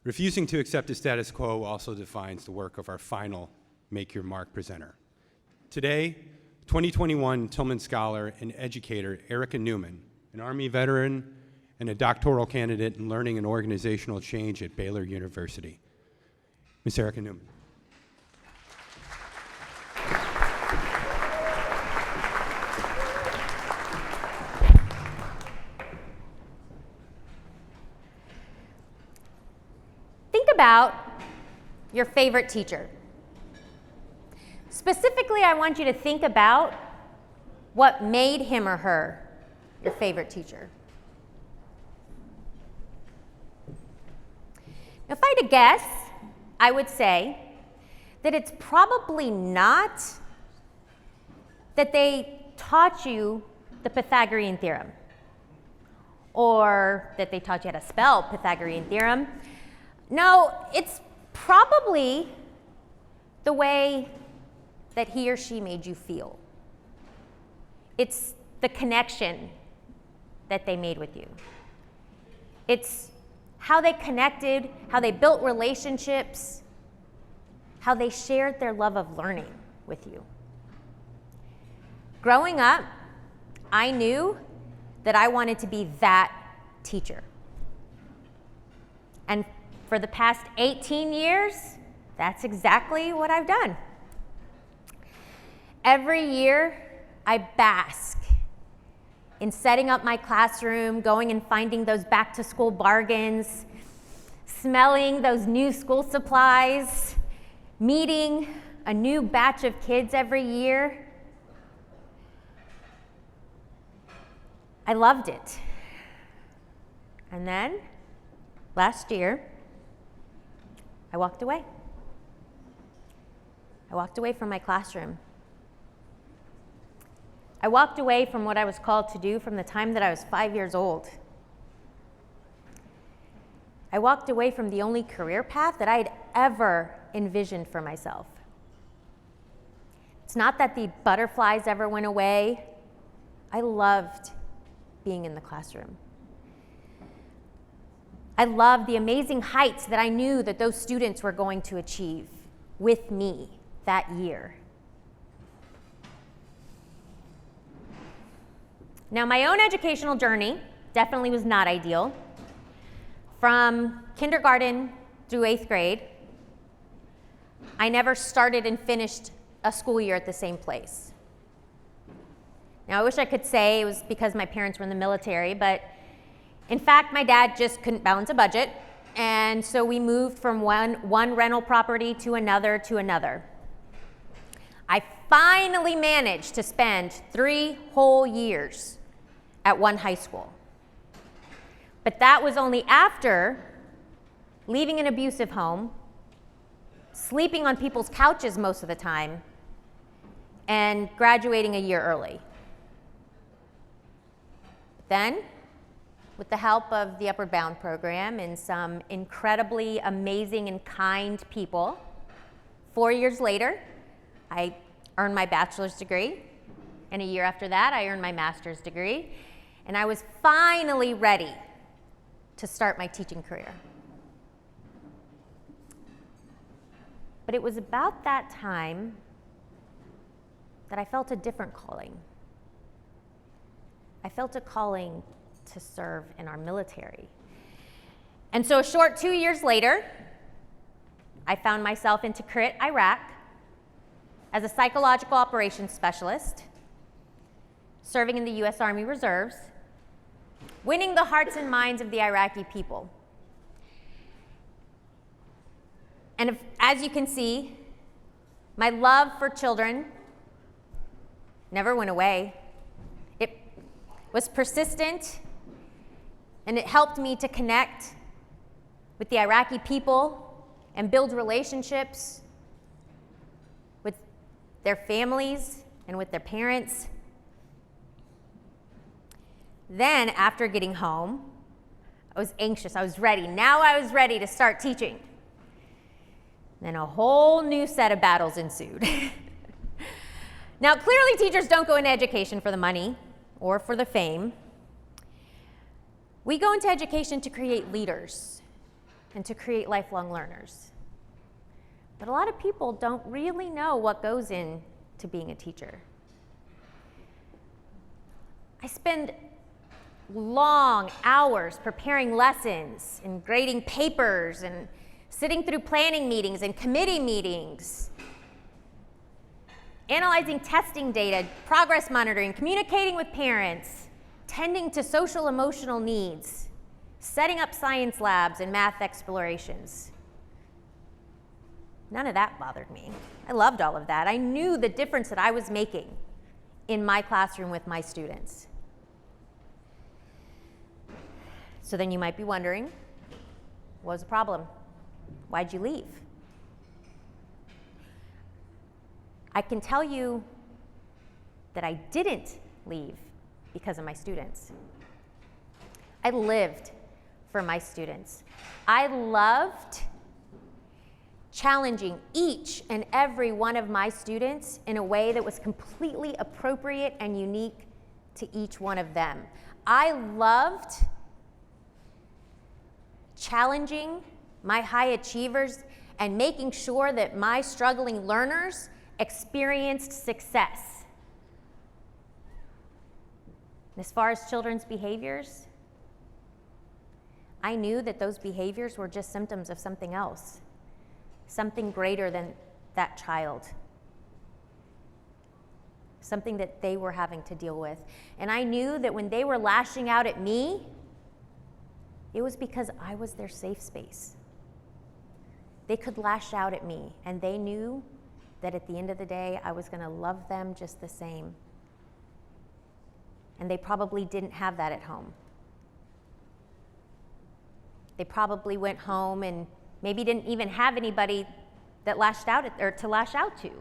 Refusing to accept the status quo also defines the work of our final Make Your Mark presenter. Today, 2021 Tillman Scholar and educator Erika Neumann, an Army veteran and a doctoral candidate in learning and organizational change at Baylor University. Ms. Erika Neumann. Think about your favorite teacher. Specifically, I want you to think about what made him or her your favorite teacher. If I had to guess, I would say that it's probably not that they taught you the Pythagorean theorem, or that they taught you how to spell Pythagorean theorem. No, it's probably the way that he or she made you feel. It's the connection that they made with you. It's how they connected, how they built relationships, how they shared their love of learning with you. Growing up, I knew that I wanted to be that teacher. And for the past 18 years, that's exactly what I've done. Every year, I bask in setting up my classroom, going and finding those back-to-school bargains, smelling those new school supplies, meeting a new batch of kids every year. I loved it. And then, last year, I walked away. I walked away from my classroom. I walked away from what I was called to do from the time that I was 5 years old. I walked away from the only career path that I had ever envisioned for myself. It's not that the butterflies ever went away. I loved being in the classroom. I loved the amazing heights that I knew that those students were going to achieve with me that year. Now, my own educational journey definitely was not ideal. From kindergarten through 8th grade, I never started and finished a school year at the same place. Now, I wish I could say it was because my parents were in the military, but in fact, my dad just couldn't balance a budget, and so we moved from one rental property to another. I finally managed to spend 3 whole years at one high school. But that was only after leaving an abusive home, sleeping on people's couches most of the time, and graduating a year early. Then, with the help of the Upward Bound program and some incredibly amazing and kind people, 4 years later, I earned my bachelor's degree, and a year after that, I earned my master's degree, and I was finally ready to start my teaching career. But it was about that time that I felt a different calling. I felt a calling to serve in our military. And so a short 2 years later, I found myself in Tikrit, Iraq, as a psychological operations specialist, serving in the U.S. Army Reserves, winning the hearts and minds of the Iraqi people. And as you can see, my love for children never went away. It was persistent, and it helped me to connect with the Iraqi people and build relationships with their families and with their parents. Then, after getting home, I was anxious, I was ready. Now I was ready to start teaching. Then a whole new set of battles ensued. Now, clearly teachers don't go into education for the money or for the fame. We go into education to create leaders, and to create lifelong learners. But a lot of people don't really know what goes into being a teacher. I spend long hours preparing lessons and grading papers and sitting through planning meetings and committee meetings, analyzing testing data, progress monitoring, communicating with parents, tending to social emotional needs, setting up science labs and math explorations. None of that bothered me. I loved all of that. I knew the difference that I was making in my classroom with my students. So then you might be wondering, what was the problem? Why'd you leave? I can tell you that I didn't leave because of my students. I lived for my students. I loved challenging each and every one of my students in a way that was completely appropriate and unique to each one of them. I loved challenging my high achievers and making sure that my struggling learners experienced success. And as far as children's behaviors, I knew that those behaviors were just symptoms of something else, something greater than that child, something that they were having to deal with. And I knew that when they were lashing out at me, it was because I was their safe space. They could lash out at me, and they knew that at the end of the day, I was going to love them just the same. And they probably didn't have that at home. They probably went home and maybe didn't even have anybody that lashed out at, or to lash out to.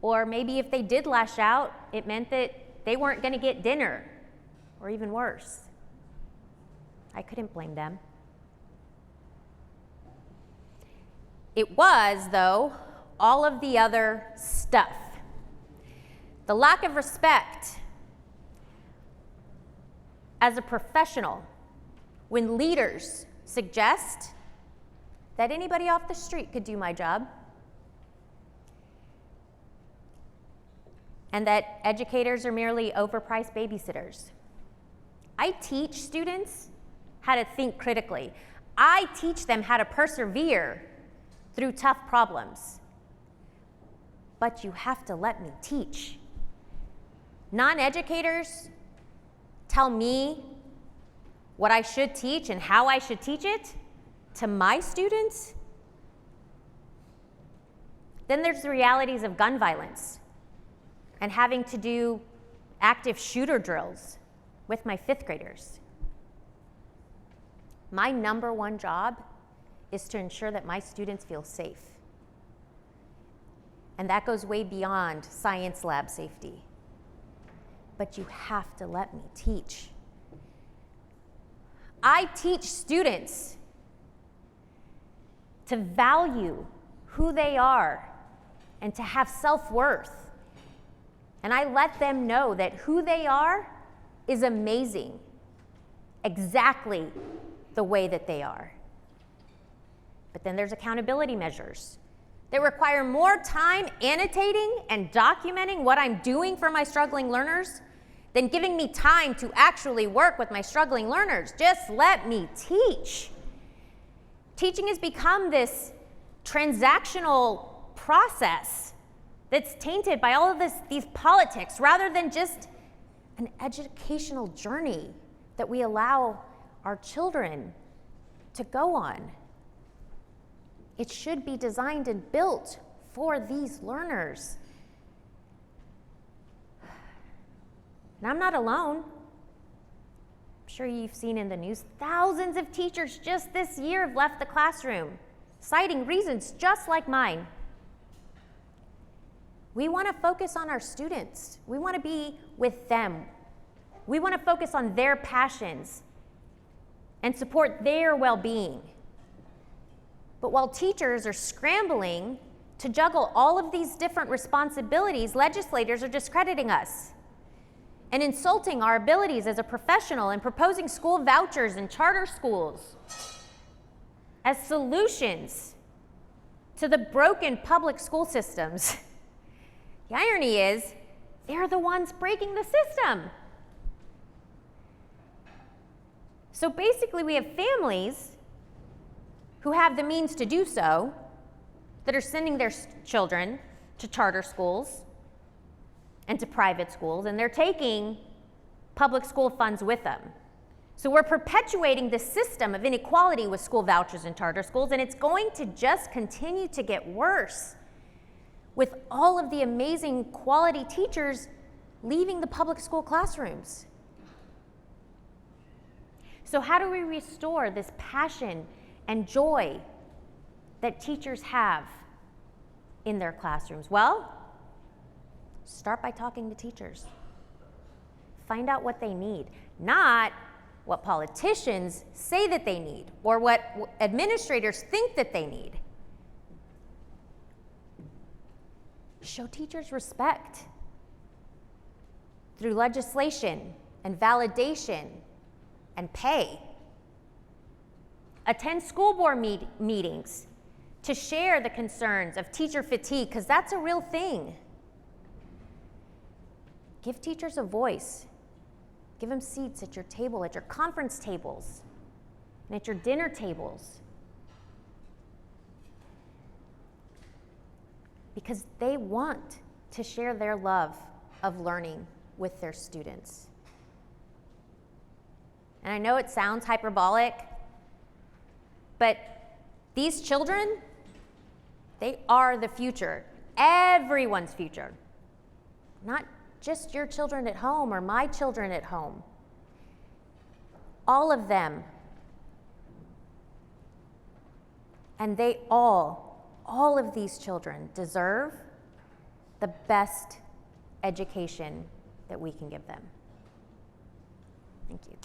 Or maybe if they did lash out, it meant that they weren't going to get dinner, or even worse. I couldn't blame them. It was, though, all of the other stuff. The lack of respect as a professional when leaders suggest that anybody off the street could do my job, and that educators are merely overpriced babysitters. I teach students how to think critically. I teach them how to persevere through tough problems. But you have to let me teach. Non-educators tell me what I should teach and how I should teach it to my students. Then there's the realities of gun violence and having to do active shooter drills with my 5th graders. My number one job is to ensure that my students feel safe. And that goes way beyond science lab safety. But you have to let me teach. I teach students to value who they are and to have self-worth. And I let them know that who they are is amazing, exactly the way that they are. But then there's accountability measures that require more time annotating and documenting what I'm doing for my struggling learners than giving me time to actually work with my struggling learners. Just let me teach. Teaching has become this transactional process that's tainted by all of these politics rather than just an educational journey that we allow our children to go on. It should be designed and built for these learners. And I'm not alone. I'm sure you've seen in the news, thousands of teachers just this year have left the classroom, citing reasons just like mine. We want to focus on our students. We want to be with them. We want to focus on their passions and support their well-being. But while teachers are scrambling to juggle all of these different responsibilities, legislators are discrediting us and insulting our abilities as a professional and proposing school vouchers in charter schools as solutions to the broken public school systems. The irony is, they're the ones breaking the system. So basically, we have families who have the means to do so that are sending their children to charter schools and to private schools, and they're taking public school funds with them. So we're perpetuating the system of inequality with school vouchers and charter schools, and it's going to just continue to get worse with all of the amazing quality teachers leaving the public school classrooms. So how do we restore this passion and joy that teachers have in their classrooms? Well, start by talking to teachers. Find out what they need, not what politicians say that they need or what administrators think that they need. Show teachers respect through legislation and validation and pay. Attend school board meetings to share the concerns of teacher fatigue, because that's a real thing. Give teachers a voice. Give them seats at your table, at your conference tables, and at your dinner tables. Because they want to share their love of learning with their students. And I know it sounds hyperbolic, but these children, they are the future, everyone's future, not just your children at home or my children at home. All of them. And they all of these children deserve the best education that we can give them. Thank you.